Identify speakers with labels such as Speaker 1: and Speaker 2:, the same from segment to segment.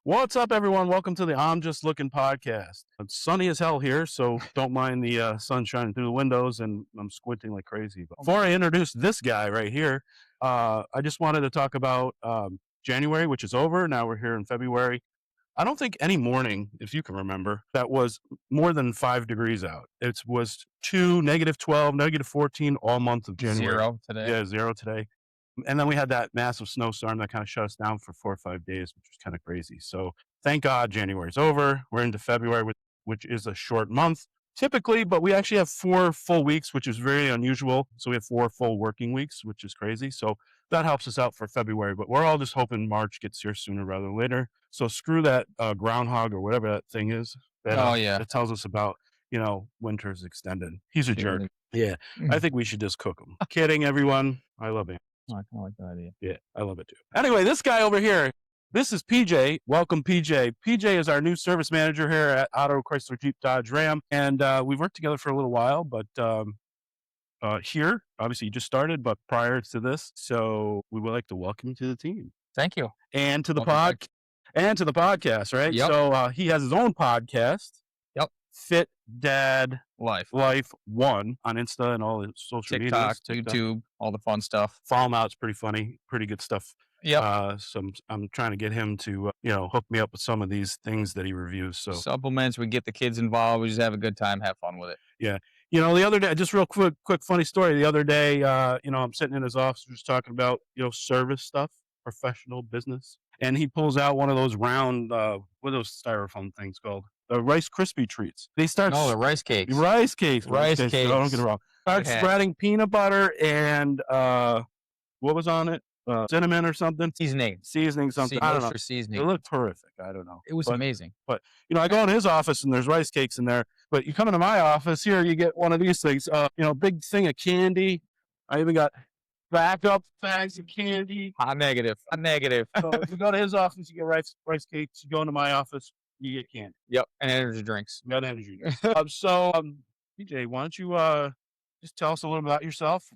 Speaker 1: What's up, everyone? Welcome to the I'm Just Looking podcast. It's sunny as hell here, so don't mind the sun shining through the windows, and I'm squinting like crazy. But before I introduce this guy right here, I just wanted to talk about January, which is over. Now we're here in February. I don't think any morning, if you can remember, that was more than 5 degrees out. It was -12, -14 all month of January.
Speaker 2: Zero today.
Speaker 1: Yeah, zero today. And then we had that massive snowstorm that kind of shut us down for 4 or 5 days, which was kind of crazy. So thank God January's over. We're into February, which is a short month typically, but we actually have 4 full weeks, which is very unusual. So we have 4 full working weeks, which is crazy. So that helps us out for February, but we're all just hoping March gets here sooner rather than later. So screw that groundhog or whatever that thing is
Speaker 2: Oh, yeah.
Speaker 1: that tells us about, winter's extended. He's a jerk. Yeah. I think we should just cook him. Kidding, everyone. I love him.
Speaker 2: I kind of like that idea.
Speaker 1: Yeah, I love it too. Anyway, this guy over here, this is PJ. Welcome, PJ. PJ is our new service manager here at Auto Chrysler Jeep Dodge Ram. And we've worked together for a little while, but here, obviously you just started, but prior to this, so we would like to welcome you to the team
Speaker 2: Thank you.
Speaker 1: and to the
Speaker 2: Welcome back.
Speaker 1: podcast, right?
Speaker 2: Yep.
Speaker 1: So he has his own podcast.
Speaker 2: Yep.
Speaker 1: Fit Dad
Speaker 2: Life.
Speaker 1: Life 1 on Insta and all the social
Speaker 2: TikTok,
Speaker 1: medias.
Speaker 2: YouTube, all the fun stuff.
Speaker 1: Follow him out. It's pretty funny, pretty good stuff.
Speaker 2: Yep.
Speaker 1: So I'm trying to get him to, hook me up with some of these things that he reviews. So,
Speaker 2: Supplements. We get the kids involved. We just have a good time, have fun with it.
Speaker 1: yeah. The other day, just real quick funny story. The other day, I'm sitting in his office just talking about, service stuff, professional business. And he pulls out one of those round, what are those styrofoam things called? The Rice Krispie treats. They start
Speaker 2: Oh, the rice cakes.
Speaker 1: rice cakes.
Speaker 2: Rice
Speaker 1: No, don't
Speaker 2: cakes.
Speaker 1: get it wrong. Start
Speaker 2: Okay.
Speaker 1: spreading peanut butter and what was on it? Cinnamon or something.
Speaker 2: Seasoning.
Speaker 1: Seasoning something. I don't know.
Speaker 2: Extra
Speaker 1: It
Speaker 2: seasoning.
Speaker 1: looked terrific. I don't know.
Speaker 2: It was
Speaker 1: But,
Speaker 2: amazing.
Speaker 1: I go in his office and there's rice cakes in there. But you come into my office here, you get one of these things. Big thing of candy. I even got backup bags of candy.
Speaker 2: Hot negative. Hot negative.
Speaker 1: So if you go to his office, you get rice cakes. You go into my office, you get candy.
Speaker 2: Yep. And energy drinks.
Speaker 1: You got energy. PJ, why don't you just tell us a little bit about yourself?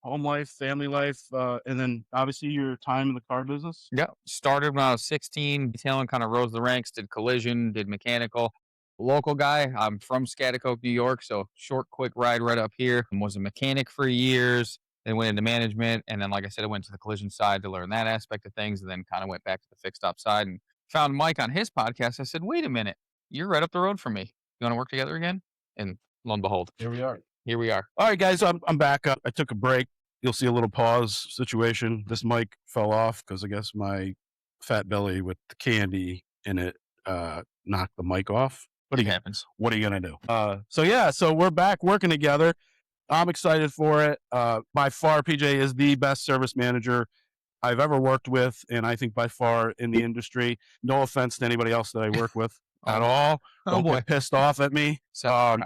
Speaker 1: Home life, family life, and then obviously your time in the car business.
Speaker 2: Yep. Started when I was 16, detailing, kind of rose the ranks, did collision, did mechanical. Local guy. I'm from Schaghticoke, New York, so short, quick ride right up here. Was a mechanic for years, then went into management, and then, like I said, I went to the collision side to learn that aspect of things, and then kind of went back to the fixed op side and found Mike on his podcast. I said, wait a minute, you're right up the road from me. You want to work together again? And lo and behold,
Speaker 1: Here we are.
Speaker 2: here we are.
Speaker 1: All right, guys, I'm back. I took a break. You'll see a little pause situation. This mic fell off because I guess my fat belly with the candy in it knocked the mic off.
Speaker 2: What happens?
Speaker 1: What are you gonna do? So we're back working together. I'm excited for it. By far, PJ is the best service manager I've ever worked with, and I think by far in the industry. No offense to anybody else that I work with at all.
Speaker 2: Oh,
Speaker 1: Don't
Speaker 2: boy.
Speaker 1: get pissed off at me.
Speaker 2: So,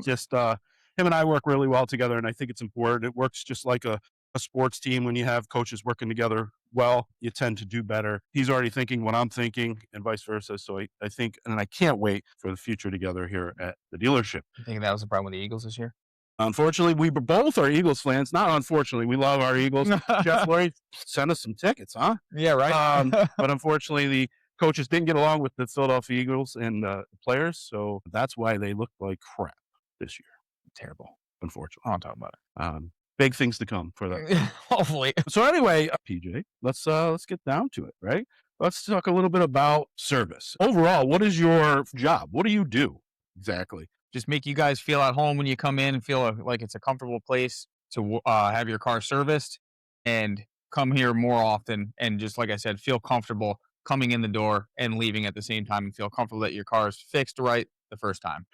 Speaker 1: Just him and I work really well together, and I think it's important. It works just like a sports team. When you have coaches working together well, you tend to do better. He's already thinking what I'm thinking and vice versa. So I think, and I can't wait for the future together here at the dealership.
Speaker 2: you think that was the problem with the Eagles this year?
Speaker 1: Unfortunately, we both are Eagles fans. Not unfortunately, we love our Eagles. Jeff Lurie sent us some tickets, huh?
Speaker 2: Yeah, right.
Speaker 1: But unfortunately, the coaches didn't get along with the Philadelphia Eagles and the players, so that's why they look like crap this year.
Speaker 2: Terrible.
Speaker 1: Unfortunately,
Speaker 2: I don't talk about
Speaker 1: big things to come for that.
Speaker 2: it. Hopefully.
Speaker 1: So anyway, PJ, let's get down to it, right? Let's talk a little bit about service. Overall, what is your job? What do you do exactly?
Speaker 2: Just make you guys feel at home when you come in and feel like it's a comfortable place to have your car serviced, and come here more often. And just like I said, feel comfortable coming in the door and leaving at the same time, and feel comfortable that your car is fixed right the first time.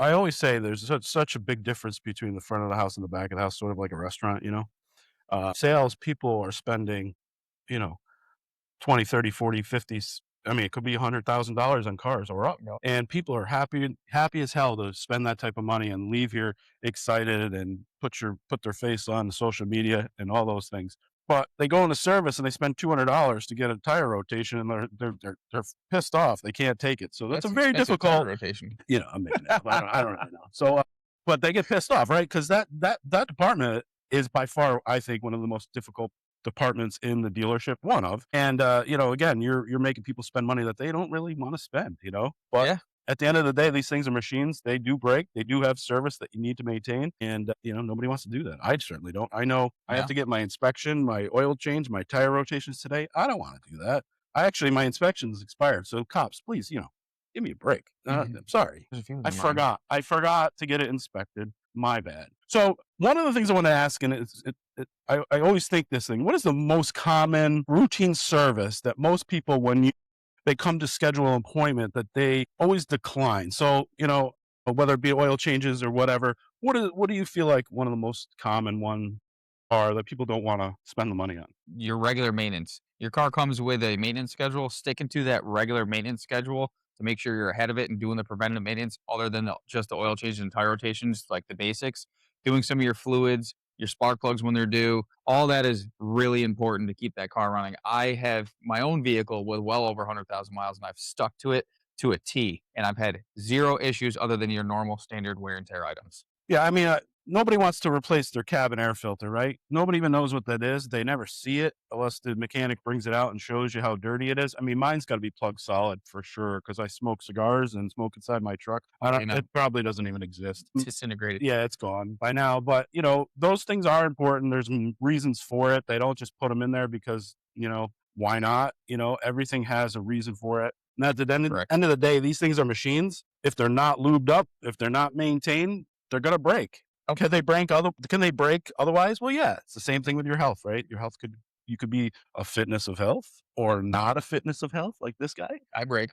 Speaker 1: I always say there's such a big difference between the front of the house and the back of the house, sort of like a restaurant, Sales people are spending, 20, 30, 40, 50. I mean, it could be $100,000 on cars or up.
Speaker 2: Yep.
Speaker 1: And people are happy as hell to spend that type of money and leave here excited and put their face on social media and all those things. But they go into service and they spend $200 to get a tire rotation, and they're pissed off. They can't take it. So that's a very
Speaker 2: expensive tire
Speaker 1: difficult.
Speaker 2: rotation.
Speaker 1: I'm making it up. I don't really know. So, but they get pissed off, right? Because that department is by far, I think, one of the most difficult departments in the dealership, one of. And again, you're making people spend money that they don't really want to spend, But
Speaker 2: Yeah.
Speaker 1: at the end of the day, these things are machines. They do break. They do have service that you need to maintain. And, nobody wants to do that. I certainly don't. I know I have
Speaker 2: Yeah.
Speaker 1: to get my inspection, my oil change, my tire rotations today. I don't want to do that. My inspection's expired. So cops, please, give me a break.
Speaker 2: Mhm.
Speaker 1: I'm sorry.
Speaker 2: There's a few of
Speaker 1: I
Speaker 2: them around.
Speaker 1: forgot. I forgot to get it inspected. My bad. So one of the things I want to ask, and I always think this thing: what is the most common routine service that most people, when they come to schedule an appointment, that they always decline? So whether it be oil changes or whatever, what do you feel like one of the most common one are that people don't want to spend the money on?
Speaker 2: Your regular maintenance. Your car comes with a maintenance schedule. Sticking to that regular maintenance schedule to make sure you're ahead of it and doing the preventative maintenance, other than just the oil changes and tire rotations, like the basics. Doing some of your fluids, your spark plugs when they're due. All that is really important to keep that car running. I have my own vehicle with well over 100,000 miles, and I've stuck to it to a T, and I've had zero issues other than your normal standard wear and tear items.
Speaker 1: Yeah, I mean, nobody wants to replace their cabin air filter, right? Nobody even knows what that is. They never see it unless the mechanic brings it out and shows you how dirty it is. I mean, mine's got to be plug solid for sure because I smoke cigars and smoke inside my truck. I don't.
Speaker 2: You know,
Speaker 1: It probably doesn't even exist.
Speaker 2: it's disintegrated.
Speaker 1: Yeah, it's gone by now. But those things are important. There's reasons for it. They don't just put them in there because why not? Everything has a reason for it. And at the
Speaker 2: Correct.
Speaker 1: end of the day, these things are machines. If they're not lubed up, if they're not maintained, they're gonna break. Can they break otherwise? Well, yeah, it's the same thing with your health, right? Your health you could be a fitness of health or not a fitness of health, like this guy.
Speaker 2: I break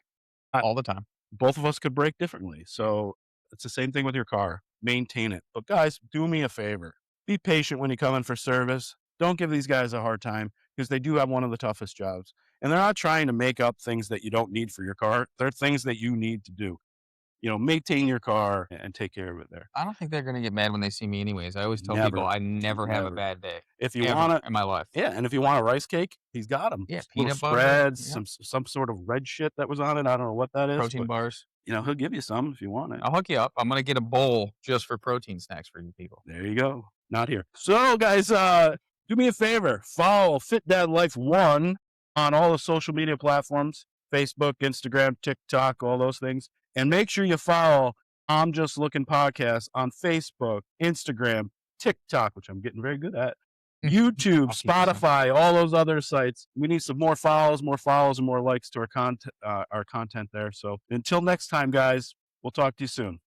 Speaker 1: I,
Speaker 2: all the time.
Speaker 1: both of us could break differently. So it's the same thing with your car. Maintain it. But guys, do me a favor. Be patient when you come in for service. Don't give these guys a hard time because they do have one of the toughest jobs. And they're not trying to make up things that you don't need for your car. They're things that you need to do. Maintain your car and take care of it there.
Speaker 2: I don't think they're gonna get mad when they see me anyways. I always tell people
Speaker 1: Never.
Speaker 2: I never have a
Speaker 1: Never.
Speaker 2: bad day
Speaker 1: If you
Speaker 2: ever
Speaker 1: want it,
Speaker 2: in my life.
Speaker 1: yeah, and if you want a rice cake, he's got them.
Speaker 2: Yeah,
Speaker 1: Little
Speaker 2: peanut butter,
Speaker 1: spreads,
Speaker 2: yep,
Speaker 1: some sort of red shit that was on it. I don't know what that is,
Speaker 2: protein
Speaker 1: but
Speaker 2: bars.
Speaker 1: he'll give you some if you want it.
Speaker 2: I'll hook you up. I'm gonna get a bowl just for protein snacks for you people.
Speaker 1: There you go. Not here. So, guys, do me a favor. Follow Fit Dad Life 1 on all the social media platforms: Facebook, Instagram, TikTok, all those things. And make sure you follow I'm Just Looking Podcast on Facebook, Instagram, TikTok, which I'm getting very good at, YouTube,
Speaker 2: I'll teach you something.
Speaker 1: Spotify, all those other sites. We need some more follows, and more likes to our content there. So until next time, guys, we'll talk to you soon.